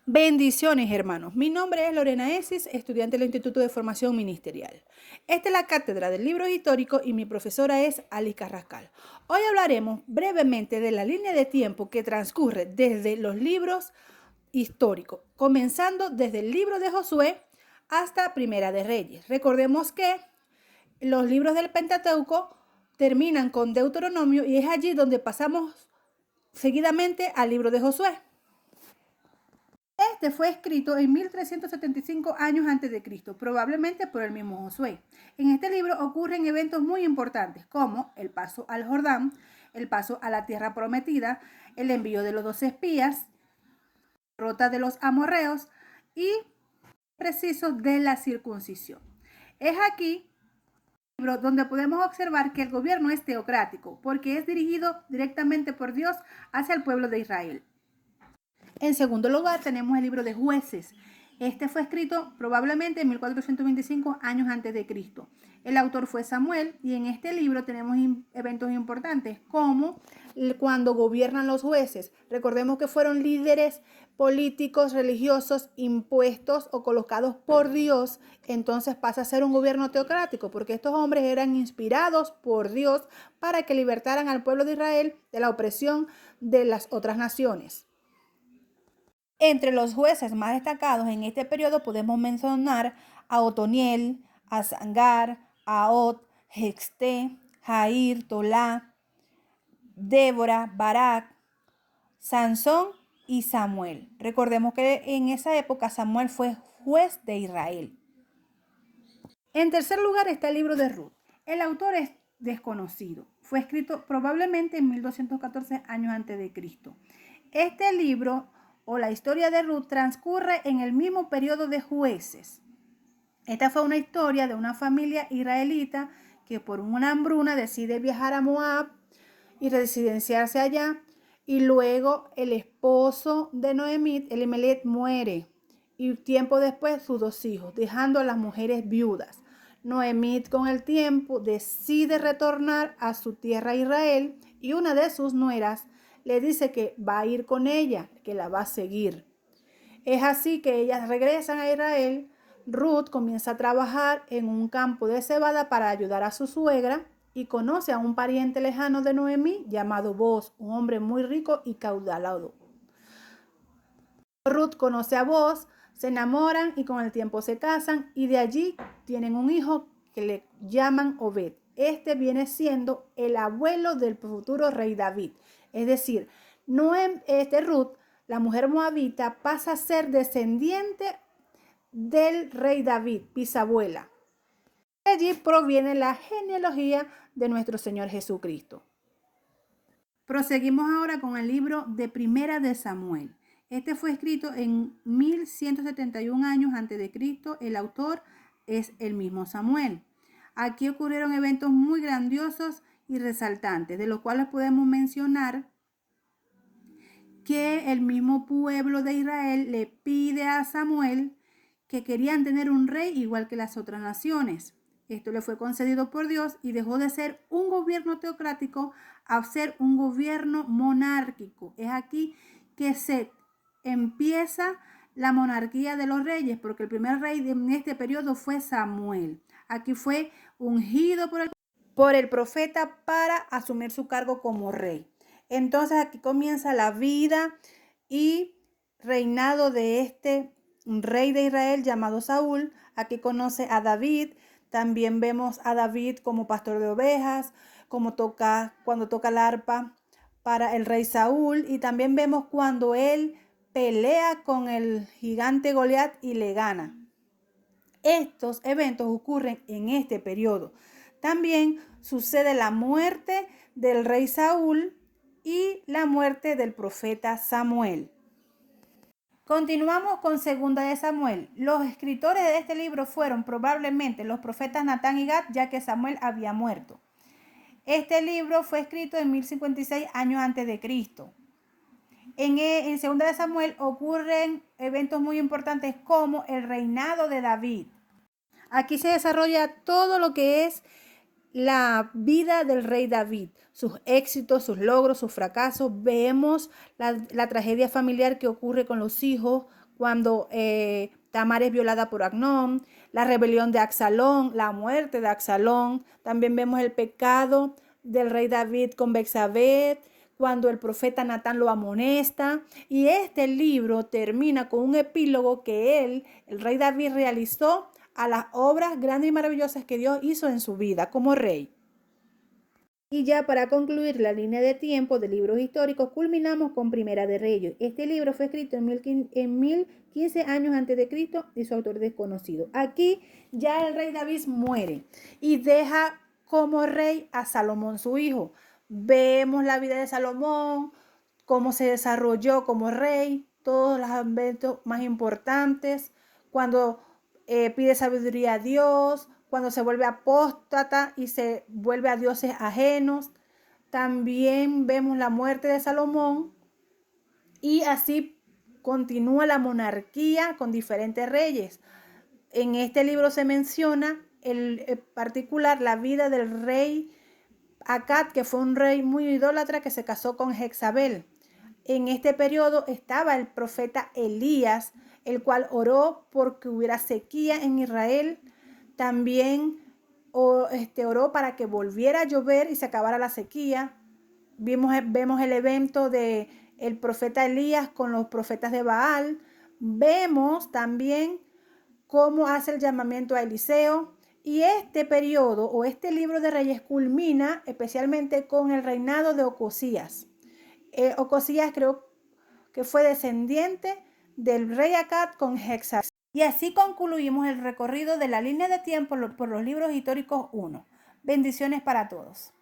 Bendiciones, hermanos. Mi nombre es Lorena Esis, estudiante del Instituto de Formación Ministerial. Esta es la cátedra del libro histórico y mi profesora es Alice Carrascal. Hoy hablaremos brevemente de la línea de tiempo que transcurre desde los libros históricos, comenzando desde el libro de Josué hasta Primera de Reyes. Recordemos que los libros del Pentateuco terminan con Deuteronomio y es allí donde pasamos seguidamente al libro de Josué. Este fue escrito en 1375 años antes de Cristo, probablemente por el mismo Josué. En este libro ocurren eventos muy importantes como el paso al Jordán, el paso a la tierra prometida, el envío de los 12 espías, la derrota de los amorreos y preciso de la circuncisión. Es aquí donde podemos observar que el gobierno es teocrático porque es dirigido directamente por Dios hacia el pueblo de Israel. En segundo lugar, tenemos el libro de Jueces. Este fue escrito probablemente en 1425 años antes de Cristo. El autor fue Samuel y en este libro tenemos eventos importantes como cuando gobiernan los jueces. Recordemos que fueron líderes políticos, religiosos, impuestos o colocados por Dios. Entonces pasa a ser un gobierno teocrático porque estos hombres eran inspirados por Dios para que libertaran al pueblo de Israel de la opresión de las otras naciones. Entre los jueces más destacados en este periodo podemos mencionar a Otoniel, a Sangar, a Ot, Jexté, Jair, Tolá, Débora, Barak, Sansón y Samuel. Recordemos que en esa época Samuel fue juez de Israel. En tercer lugar está el libro de Ruth. El autor es desconocido. Fue escrito probablemente en 1214 años antes de Cristo. Este libro o la historia de Ruth transcurre en el mismo periodo de Jueces. Esta fue una historia de una familia israelita que por una hambruna decide viajar a Moab y residenciarse allá, y luego el esposo de Noemí, Elimelech, muere y tiempo después sus 2 hijos, dejando a las mujeres viudas. Noemí con el tiempo decide retornar a su tierra Israel y una de sus nueras le dice que va a ir con ella, que la va a seguir. Es así que ellas regresan a Israel. Ruth comienza a trabajar en un campo de cebada para ayudar a su suegra y conoce a un pariente lejano de Noemí llamado Boaz, un hombre muy rico y caudalado. Ruth conoce a Boaz, se enamoran y con el tiempo se casan y de allí tienen un hijo que le llaman Obed. Este viene siendo el abuelo del futuro rey David. Es decir, Ruth, la mujer moabita, pasa a ser descendiente del rey David, bisabuela. De allí proviene la genealogía de nuestro Señor Jesucristo. Proseguimos ahora con el libro de Primera de Samuel. Este fue escrito en 1171 años antes de Cristo. El autor es el mismo Samuel. Aquí ocurrieron eventos muy grandiosos y resaltantes, de los cuales podemos mencionar que el mismo pueblo de Israel le pide a Samuel que querían tener un rey igual que las otras naciones. Esto le fue concedido por Dios y dejó de ser un gobierno teocrático a ser un gobierno monárquico. Es aquí que se empieza la monarquía de los reyes, porque el primer rey en este periodo fue Samuel. Aquí fue ungido por el profeta para asumir su cargo como rey. Entonces aquí comienza la vida y reinado de este rey de Israel llamado Saúl. Aquí conoce a David. También vemos a David como pastor de ovejas, cuando toca el arpa para el rey Saúl. Y también vemos cuando él pelea con el gigante Goliat y le gana. Estos eventos ocurren en este periodo. También sucede la muerte del rey Saúl y la muerte del profeta Samuel. Continuamos con Segunda de Samuel. Los escritores de este libro fueron probablemente los profetas Natán y Gad, ya que Samuel había muerto. Este libro fue escrito en 1056 años antes de Cristo. En Segunda de Samuel ocurren eventos muy importantes como el reinado de David. Aquí se desarrolla todo lo que es la vida del rey David, sus éxitos, sus logros, sus fracasos. Vemos la tragedia familiar que ocurre con los hijos, cuando Tamar es violada por Amnón, la rebelión de Absalón, la muerte de Absalón. También vemos el pecado del rey David con Betsabé, cuando el profeta Natán lo amonesta. Y este libro termina con un epílogo que el rey David, realizó a las obras grandes y maravillosas que Dios hizo en su vida como rey. Y ya para concluir la línea de tiempo de libros históricos, culminamos con Primera de Reyes. Este libro fue escrito en 1015 años antes de Cristo y su autor desconocido. Aquí ya el rey David muere y deja como rey a Salomón, su hijo. Vemos la vida de Salomón, cómo se desarrolló como rey, todos los eventos más importantes, cuando pide sabiduría a Dios, cuando se vuelve apóstata y se vuelve a dioses ajenos. También vemos la muerte de Salomón y así continúa la monarquía con diferentes reyes. En este libro se menciona en particular la vida del rey Acab, que fue un rey muy idólatra que se casó con Jezabel. En este periodo estaba el profeta Elías, el cual oró porque hubiera sequía en Israel. También oró para que volviera a llover y se acabara la sequía. Vemos el evento de el profeta Elías con los profetas de Baal. Vemos también cómo hace el llamamiento a Eliseo. Y este periodo o este libro de Reyes culmina especialmente con el reinado de Ocosías. Ocosías creo que fue descendiente del rey Acab con Jezabel. Y así concluimos el recorrido de la línea de tiempo por los libros históricos 1. Bendiciones para todos.